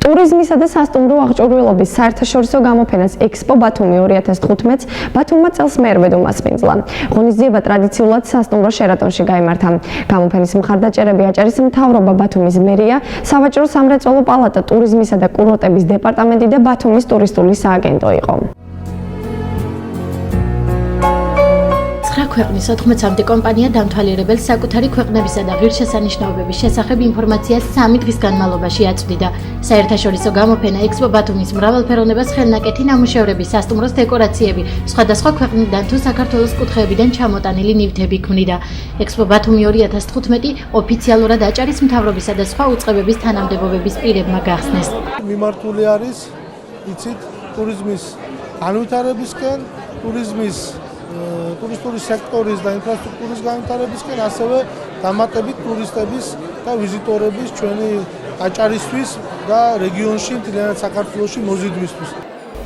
ტურიზმისა და სასტუმრო აღჭურვილობის საერთაშორისო გამოფენას ექსპო ბათუმი 2015-ს ბათუმმა წელს მერვედ უმასპინძლა. ღონისძიება ტრადიციულად სასტუმრო შერატონში გაიმართა. გამოფენის მხარდაჭერები აჭარის მთავრობა, ბათუმის მერია, სავაჭრო სამრეწველო პალატა, ტურიზმისა და კურორტების დეპარტამენტი და ბათუმის ტურისტული სააგენტო იყო. ქვეყნის 80-მდე კომპანია დამთვალიერებელს საკუთარი ქვეყნებისა და ღირსშესანიშნაობების შესახებ ინფორმაციას 3 დღის განმავლობაში აწვდიდა. საერთაშორისო გამოფენა ექსპო ბათუმის მრავალფეროვნებას ხელნაკეთი ნამუშევრები, სასტუმროს დეკორაციები, სხვადასხვა ქვეყნიდან თუ საქართველოს კუთხეებიდან ჩამოტანილი ნივთები ქმნიდა. ექსპო ბათუმი 2015 ოფიციალურად აჭარის მთავრობისა და სხვა უწყებების თანამდებობების პირებმა გახსნეს. მიმართული არის იცით ტურიზმის განვითარებისკენ, ტურიზმის ტურისტული სექტორის და ინფრასტრუქტურის განვითარებისკენ, ასევე დამატებით ტურისტების და ვიზიტორების ჩვენი აჭარისთვის და რეგიონში, მთლიანად საქართველოში მოზიდვისთვის.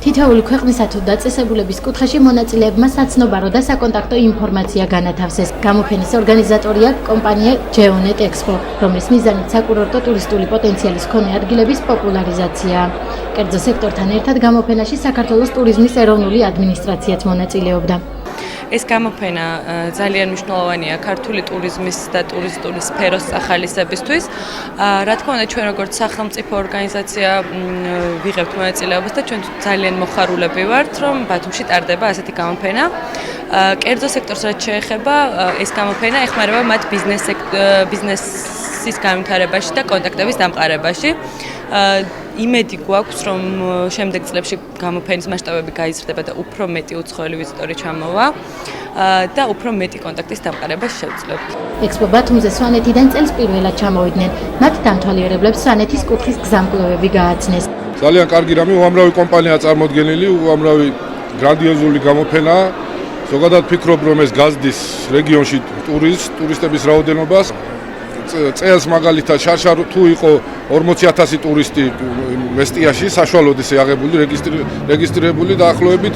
თითოეული ქვეყნისა თუ დაწესებულების კუთხეში მონაწილეებმა საცნობარო და საკონტაქტო ინფორმაცია განათავსეს. გამოფენის ორგანიზატორია კომპანია GeoNet Expo, რომლის მიზანით საკურორტო ტურისტული პოტენციალის მქონე ადგილების პოპულარიზაციაა. კერძო სექტორთან ერთად გამოფენაში საქართველოს ტურიზმის ეროვნული ადმინისტრაციაც მონაწილეობდა. ეს გამოფენა ძალიან მნიშვნელოვანია ქართული ტურიზმის და ტურისტული სფეროს სახალისებისთვის. რა თქმა უნდა, ჩვენ როგორც სახელმწიფო ორგანიზაცია ვიღებთ მონაწილეობას და ჩვენ ძალიან მოხარულები ვართ, რომ ბათუმში ტარდება ასეთი გამოფენა. კერძო სექტორს რაც შეეხება, ეს გამოფენა ეხმარება მათ ბიზნესის განვითარებაში და კონტაქტების დამყარებაში. იმედი გვაქვს, რომ შემდეგ წლებში გამოფენის მასშტაბები გაიზრდება და უფრო მეტი უცხოელი ვიზიტორი ჩამოვა და უფრო მეტი კონტაქტის დამყარება შევძლებთ. ექსპო ბათუმზე სვანეთიდან წელს პირველად ჩამოვიდნენ. მათ დამთვალიერებლებს სვანეთის კუთხის გზამკვლევები გააცნეს. ძალიან კარგი რამე, უამრავი კომპანია წარმოდგენილი, უამრავი გრანდიოზული გამოფენაა. ზოგადად ფიქრობ, რომ ეს გაზდის რეგიონში ტურისტების რაოდენობას წელს მაგალითად შარშა თუ იყო 40,000 ტურისტი მესტიაში საშუალოდ ისე აღებული რეგისტრირებული დაახლოებით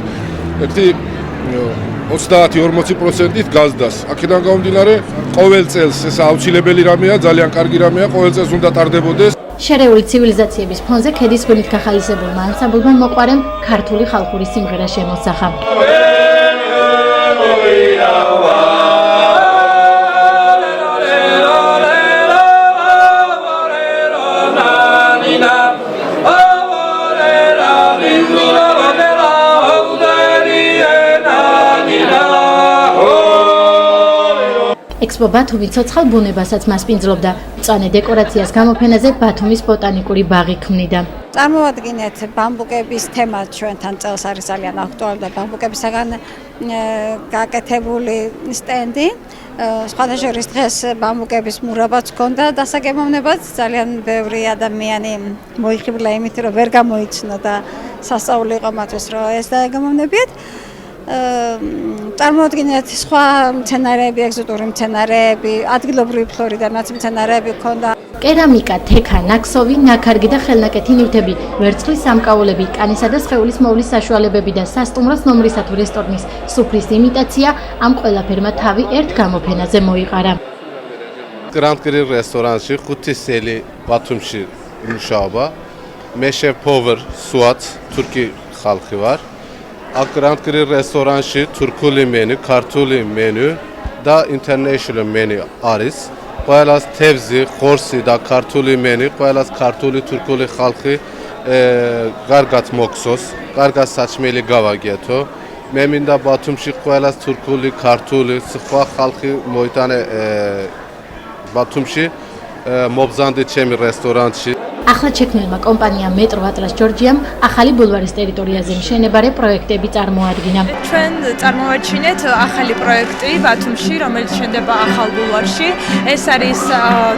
30-40%-ით გაზდას. აქედან გამომდინარე, ყოველ წელს ეს აუცილებელი რამეა, ძალიან კარგი რამეა, ყოველ წელს უნდა ტარდებოდეს. შერეული ცივილიზაციების ფონზე ქედის ღვინით გახალისებულმა ანსამბლმა მოყვარემ ქართული ხალხური სიმღერა შემოსახა. ექსპო ბათუმი ცოცხალ ბუნებასაც მასპინძლობდა. მწვანე დეკორაციას გამოფენაზე ბათუმის ბოტანიკური ბაღი ქმნიდა. წარმოვადგინეთ ბამბუკების თემა ჩვენთან წელს არის ძალიან აქტუალური და ბამბუკებისაგან გაკეთებული სტენდი. სხვადასხვა დღეს ბამბუკების მურაბაც ჰქონდა დასაგემოვნებაც. ძალიან ბევრი ადამიანი მოიხიბლა იმით, რომ ვერ გამოიცნო და სასწაული იყო მათთვის, რომ ეს დაეგემოვნებიათ. წარმოადგინეთ სხვა მცენარეები, ეგზოტური მცენარეები, ადგილობრივი ფლორიდანაც მცენარეები ჰქონდა. კერამიკა, თექა, ნაქსოვი, ნაქარგი და ხელნაკეთი ნივთები, ვერცხლის სამკაულები, კანისა და სხეულის მოვლის საშუალებები და სასტუმროს ნომრისა თუ რესტორნის სუფრის იმიტაცია ამ ყველაფერმა თავი ერთ გამოფენაზე მოიყარა. Grand Grill რესტორანში 5 წელი ბათუმში მუშაობა. მე შეფ-ოვერ სუათ თურქი ხალხი ვარ. აქ Grand Grill რესტორანში თურქული მენუ, ქართული მენუ და international menu არის. ყველას თევზი, ხორცი და ქართული მენუ, ყველას ქართული თურქული ხალხი კარგად მოგსოს, კარგად საჭმელი გავაგეთო. მე მინდა ბათუმში ყველას თურქული, ქართული, სხვა ხალხი მოიტანე ბათუმში მობზანდეთ ჩემი რესტორანში. ახლად შექმნილმა კომპანიამ მეტრო ატლას ჯორჯიამ ახალი ბულვარის ტერიტორიაზე მშენებარე პროექტები წარმოადგინა. ჩვენ წარმოვაჩინეთ ახალი პროექტი ბათუმში, რომელიც შენდება ახალ ბულვარში. ეს არის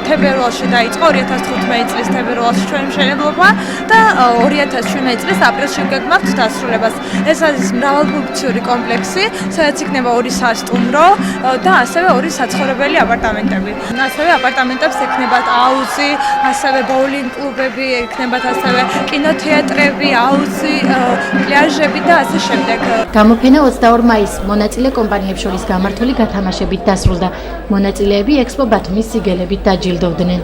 თებერვალში დაიწყო 2015 წლის თებერვალში ჩვენი მშენებლობა და 2017 წლის აპრილში გეგმავთ დასრულებას. ეს არის მრავალფუნქციური კომპლექსი, სადაც იქნება 2 სასტუმრო და ასევე 2 საცხოვრებელი აპარტამენტები. ასევე აპარტამენტებს ექნებათ აუზი, ასევე ბოულინგ კლუბები, ექნებათ ასევე კინოთეატრები, აუზი, პლაჟები და ასე შემდეგ. გამოფენა 22 მაისს მონაწილე კომპანიებს შორის გამართული გათამაშებით დასრულდა. მონაწილეები ექსპო ბათუმის სიგელებით დაჯილდოვდნენ.